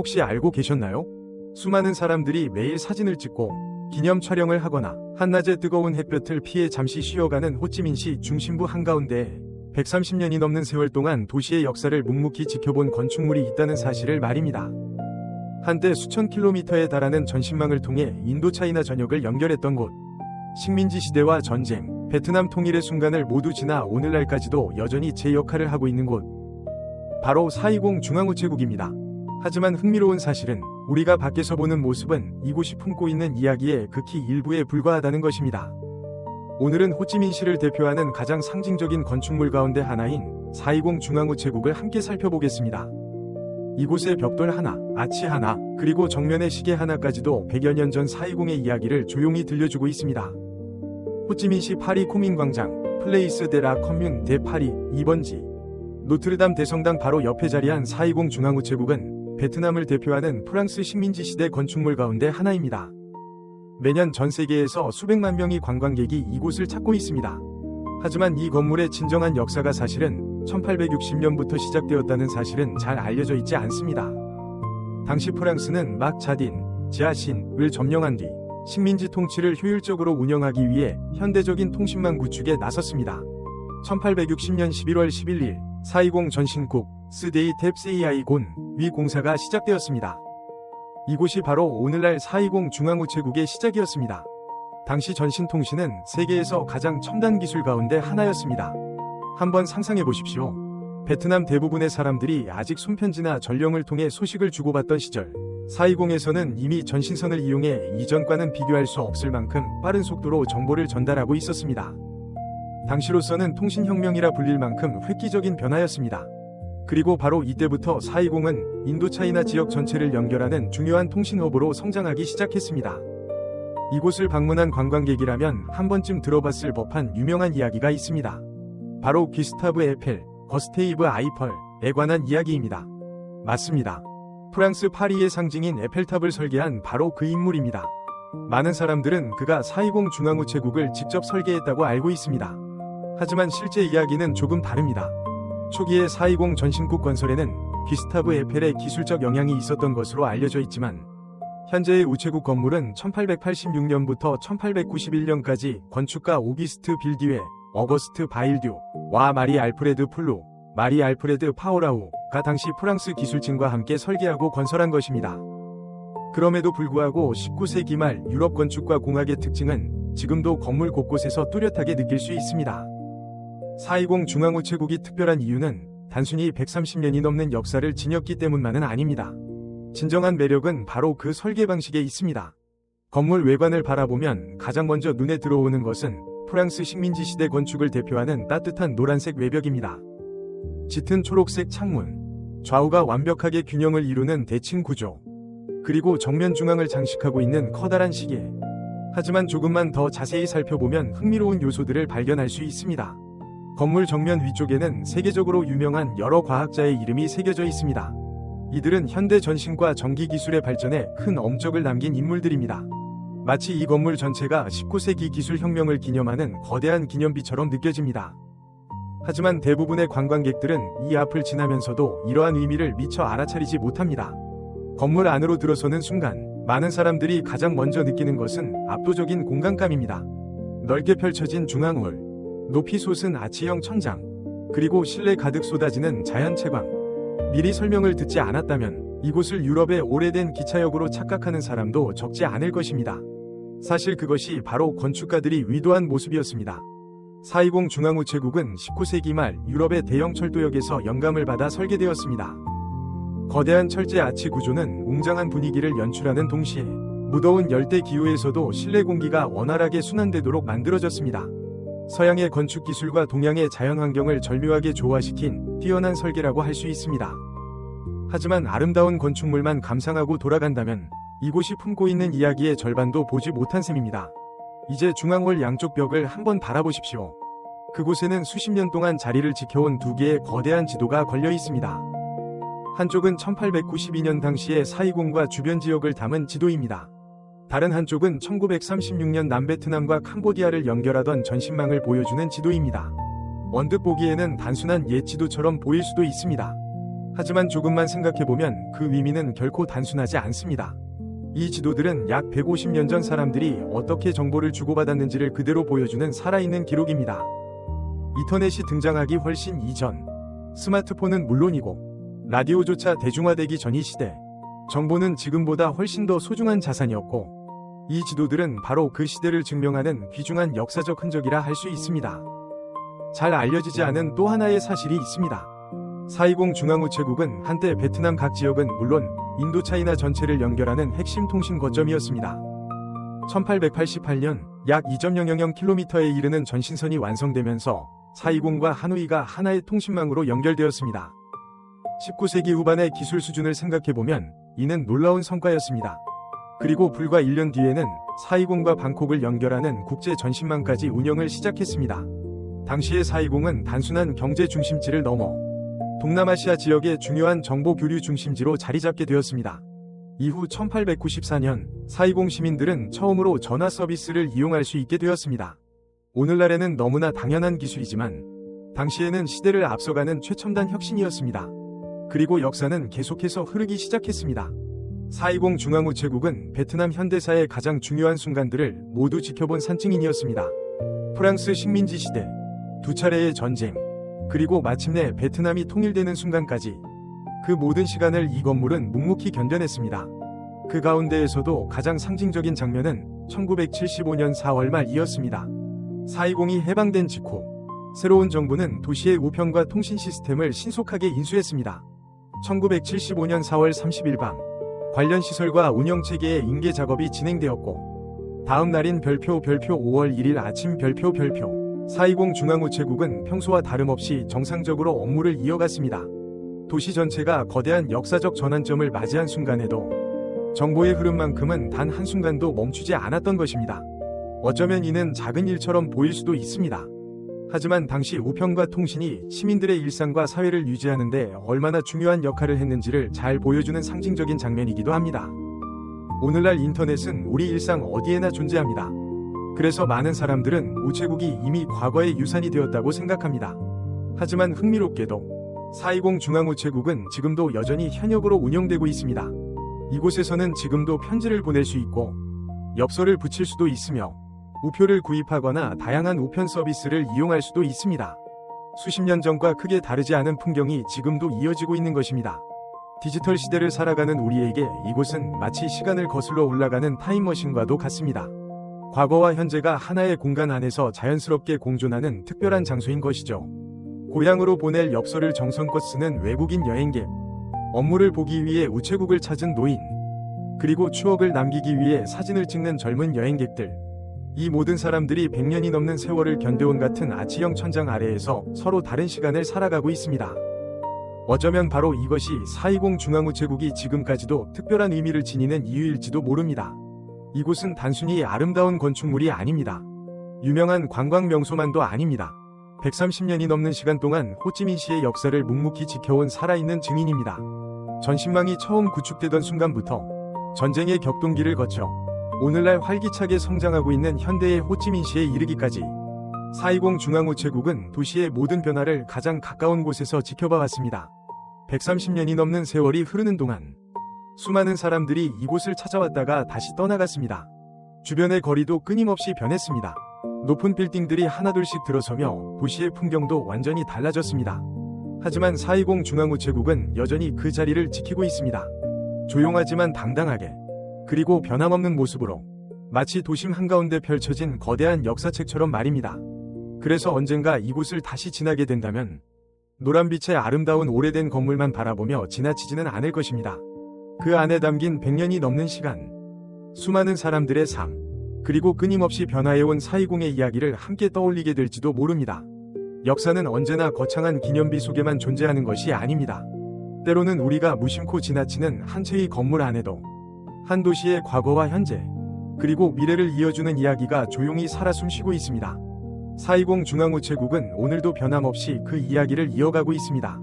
혹시 알고 계셨나요? 수많은 사람들이 매일 사진을 찍고 기념 촬영을 하거나 한낮의 뜨거운 햇볕을 피해 잠시 쉬어가는 호찌민시 중심부 한가운데에 130년이 넘는 세월 동안 도시의 역사를 묵묵히 지켜본 건축물이 있다는 사실을 말입니다. 한때 수천 킬로미터에 달하는 전신망을 통해 인도차이나 전역을 연결했던 곳, 식민지 시대와 전쟁, 베트남 통일의 순간을 모두 지나 오늘날까지도 여전히 제 역할을 하고 있는 곳, 바로 420 중앙우체국입니다. 하지만 흥미로운 사실은 우리가 밖에서 보는 모습은 이곳이 품고 있는 이야기의 극히 일부에 불과하다는 것입니다. 오늘은 호찌민시를 대표하는 가장 상징적인 건축물 가운데 하나인 420 중앙우체국을 함께 살펴보겠습니다. 이곳의 벽돌 하나, 아치 하나, 그리고 정면의 시계 하나까지도 100여 년 전 420의 이야기를 조용히 들려주고 있습니다. 호찌민시 파리 코민광장, 플레이스 데라 커뮌 데 파리 2번지, 노트르담 대성당 바로 옆에 자리한 420 중앙우체국은 베트남을 대표하는 프랑스 식민지 시대 건축물 가운데 하나입니다. 매년 전 세계에서 수백만 명의 관광객이 이곳을 찾고 있습니다. 하지만 이 건물의 진정한 역사가 사실은 1860년부터 시작되었다는 사실은 잘 알려져 있지 않습니다. 당시 프랑스는 막 자딘, 지아신을 점령한 뒤 식민지 통치를 효율적으로 운영하기 위해 현대적인 통신망 구축에 나섰습니다. 1860년 11월 11일 420 전신국 스데이 탭세이아이 곤위 공사가 시작되었습니다. 이곳이 바로 오늘날 420 중앙우체국의 시작이었습니다. 당시 전신통신은 세계에서 가장 첨단 기술 가운데 하나였습니다. 한번 상상해 보십시오. 베트남 대부분의 사람들이 아직 손편지나 전령을 통해 소식을 주고받던 시절, 420에서는 이미 전신선을 이용해 이전과는 비교할 수 없을 만큼 빠른 속도로 정보를 전달하고 있었습니다. 당시로서는 통신혁명이라 불릴 만큼 획기적인 변화였습니다. 그리고 바로 이때부터 420은 인도차이나 지역 전체를 연결하는 중요한 통신허브로 성장하기 시작했습니다. 이곳을 방문한 관광객이라면 한 번쯤 들어봤을 법한 유명한 이야기가 있습니다. 바로 귀스타브 에펠, 거스테이브 아이펄에 관한 이야기입니다. 맞습니다. 프랑스 파리의 상징인 에펠탑을 설계한 바로 그 인물입니다. 많은 사람들은 그가 420 중앙우체국을 직접 설계했다고 알고 있습니다. 하지만 실제 이야기는 조금 다릅니다. 초기에 420 전신국 건설에는 귀스타브 에펠의 기술적 영향이 있었던 것으로 알려져 있지만, 현재의 우체국 건물은 1886년부터 1891년까지 건축가 오기스트 빌디웨, 어거스트 바일듀와 마리 알프레드 플루, 마리 알프레드 파오라우가 당시 프랑스 기술진과 함께 설계하고 건설한 것입니다. 그럼에도 불구하고 19세기 말 유럽 건축과 공학의 특징은 지금도 건물 곳곳에서 뚜렷하게 느낄 수 있습니다. 420 중앙우체국이 특별한 이유는 단순히 130년이 넘는 역사를 지녔기 때문만은 아닙니다. 진정한 매력은 바로 그 설계 방식에 있습니다. 건물 외관을 바라보면 가장 먼저 눈에 들어오는 것은 프랑스 식민지 시대 건축을 대표하는 따뜻한 노란색 외벽입니다. 짙은 초록색 창문, 좌우가 완벽하게 균형을 이루는 대칭 구조, 그리고 정면 중앙을 장식하고 있는 커다란 시계. 하지만 조금만 더 자세히 살펴보면 흥미로운 요소들을 발견할 수 있습니다. 건물 정면 위쪽에는 세계적으로 유명한 여러 과학자의 이름이 새겨져 있습니다. 이들은 현대 전신과 전기 기술의 발전에 큰 업적을 남긴 인물들입니다. 마치 이 건물 전체가 19세기 기술혁명을 기념하는 거대한 기념비처럼 느껴집니다. 하지만 대부분의 관광객들은 이 앞을 지나면서도 이러한 의미를 미처 알아차리지 못합니다. 건물 안으로 들어서는 순간 많은 사람들이 가장 먼저 느끼는 것은 압도적인 공간감입니다. 넓게 펼쳐진 중앙홀, 높이 솟은 아치형 천장, 그리고 실내 가득 쏟아지는 자연 채광. 미리 설명을 듣지 않았다면 이곳을 유럽의 오래된 기차역으로 착각하는 사람도 적지 않을 것입니다. 사실 그것이 바로 건축가들이 의도한 모습이었습니다. 420 중앙우체국은 19세기 말 유럽의 대형 철도역에서 영감을 받아 설계되었습니다. 거대한 철제 아치 구조는 웅장한 분위기를 연출하는 동시에 무더운 열대 기후에서도 실내 공기가 원활하게 순환되도록 만들어졌습니다. 서양의 건축 기술과 동양의 자연환경을 절묘하게 조화시킨 뛰어난 설계라고 할 수 있습니다. 하지만 아름다운 건축물만 감상하고 돌아간다면 이곳이 품고 있는 이야기의 절반도 보지 못한 셈입니다. 이제 중앙홀 양쪽 벽을 한번 바라보십시오. 그곳에는 수십 년 동안 자리를 지켜온 두 개의 거대한 지도가 걸려 있습니다. 한쪽은 1892년 당시의 420과 주변 지역을 담은 지도입니다. 다른 한쪽은 1936년 남베트남과 캄보디아를 연결하던 전신망을 보여주는 지도입니다. 언뜻 보기에는 단순한 옛 지도처럼 보일 수도 있습니다. 하지만 조금만 생각해보면 그 의미는 결코 단순하지 않습니다. 이 지도들은 약 150년 전 사람들이 어떻게 정보를 주고받았는지를 그대로 보여주는 살아있는 기록입니다. 인터넷이 등장하기 훨씬 이전, 스마트폰은 물론이고 라디오조차 대중화되기 전 이 시대, 정보는 지금보다 훨씬 더 소중한 자산이었고, 이 지도들은 바로 그 시대를 증명하는 귀중한 역사적 흔적이라 할 수 있습니다. 잘 알려지지 않은 또 하나의 사실이 있습니다. 420 중앙우체국은 한때 베트남 각 지역은 물론 인도차이나 전체를 연결하는 핵심 통신 거점이었습니다. 1888년 약 2.000km에 이르는 전신선이 완성되면서 420과 하노이가 하나의 통신망으로 연결되었습니다. 19세기 후반의 기술 수준을 생각해보면 이는 놀라운 성과였습니다. 그리고 불과 1년 뒤에는 420과 방콕을 연결하는 국제 전신망까지 운영을 시작했습니다. 당시의 420은 단순한 경제 중심지를 넘어 동남아시아 지역의 중요한 정보 교류 중심지로 자리 잡게 되었습니다. 이후 1894년 420 시민들은 처음으로 전화 서비스를 이용할 수 있게 되었습니다. 오늘날에는 너무나 당연한 기술이지만 당시에는 시대를 앞서가는 최첨단 혁신이었습니다. 그리고 역사는 계속해서 흐르기 시작했습니다. 420 중앙우체국은 베트남 현대사의 가장 중요한 순간들을 모두 지켜본 산증인이었습니다. 프랑스 식민지 시대, 두 차례의 전쟁, 그리고 마침내 베트남이 통일되는 순간까지 그 모든 시간을 이 건물은 묵묵히 견뎌냈습니다. 그 가운데에서도 가장 상징적인 장면은 1975년 4월 말이었습니다. 420이 해방된 직후 새로운 정부는 도시의 우편과 통신 시스템을 신속하게 인수했습니다. 1975년 4월 30일 밤 관련 시설과 운영체계의 인계 작업이 진행되었고 다음 날인 별표 5월 1일 아침 별표 420 중앙우체국은 평소와 다름없이 정상적으로 업무를 이어갔습니다. 도시 전체가 거대한 역사적 전환점을 맞이한 순간에도 정보의 흐름만큼은 단 한순간도 멈추지 않았던 것입니다. 어쩌면 이는 작은 일처럼 보일 수도 있습니다. 하지만 당시 우편과 통신이 시민들의 일상과 사회를 유지하는 데 얼마나 중요한 역할을 했는지를 잘 보여주는 상징적인 장면이기도 합니다. 오늘날 인터넷은 우리 일상 어디에나 존재합니다. 그래서 많은 사람들은 우체국이 이미 과거의 유산이 되었다고 생각합니다. 하지만 흥미롭게도 420 중앙우체국은 지금도 여전히 현역으로 운영되고 있습니다. 이곳에서는 지금도 편지를 보낼 수 있고 엽서를 붙일 수도 있으며 우표를 구입하거나 다양한 우편 서비스를 이용할 수도 있습니다. 수십 년 전과 크게 다르지 않은 풍경이 지금도 이어지고 있는 것입니다. 디지털 시대를 살아가는 우리에게 이곳은 마치 시간을 거슬러 올라가는 타임머신과도 같습니다. 과거와 현재가 하나의 공간 안에서 자연스럽게 공존하는 특별한 장소인 것이죠. 고향으로 보낼 엽서를 정성껏 쓰는 외국인 여행객, 업무를 보기 위해 우체국을 찾은 노인, 그리고 추억을 남기기 위해 사진을 찍는 젊은 여행객들. 이 모든 사람들이 100년이 넘는 세월을 견뎌온 같은 아치형 천장 아래에서 서로 다른 시간을 살아가고 있습니다. 어쩌면 바로 이것이 420 중앙우체국이 지금까지도 특별한 의미를 지니는 이유일지도 모릅니다. 이곳은 단순히 아름다운 건축물이 아닙니다. 유명한 관광 명소만도 아닙니다. 130년이 넘는 시간 동안 호찌민시의 역사를 묵묵히 지켜온 살아있는 증인입니다. 전신망이 처음 구축되던 순간부터 전쟁의 격동기를 거쳐 오늘날 활기차게 성장하고 있는 현대의 호찌민시에 이르기까지 420 중앙우체국은 도시의 모든 변화를 가장 가까운 곳에서 지켜봐왔습니다. 130년이 넘는 세월이 흐르는 동안 수많은 사람들이 이곳을 찾아왔다가 다시 떠나갔습니다. 주변의 거리도 끊임없이 변했습니다. 높은 빌딩들이 하나둘씩 들어서며 도시의 풍경도 완전히 달라졌습니다. 하지만 420 중앙우체국은 여전히 그 자리를 지키고 있습니다. 조용하지만 당당하게, 그리고 변함없는 모습으로, 마치 도심 한가운데 펼쳐진 거대한 역사책처럼 말입니다. 그래서 언젠가 이곳을 다시 지나게 된다면 노란빛의 아름다운 오래된 건물만 바라보며 지나치지는 않을 것입니다. 그 안에 담긴 100년이 넘는 시간, 수많은 사람들의 삶, 그리고 끊임없이 변화해온 420의 이야기를 함께 떠올리게 될지도 모릅니다. 역사는 언제나 거창한 기념비 속에만 존재하는 것이 아닙니다. 때로는 우리가 무심코 지나치는 한 채의 건물 안에도 한 도시의 과거와 현재, 그리고 미래를 이어주는 이야기가 조용히 살아 숨쉬고 있습니다. 420 중앙우체국은 오늘도 변함없이 그 이야기를 이어가고 있습니다.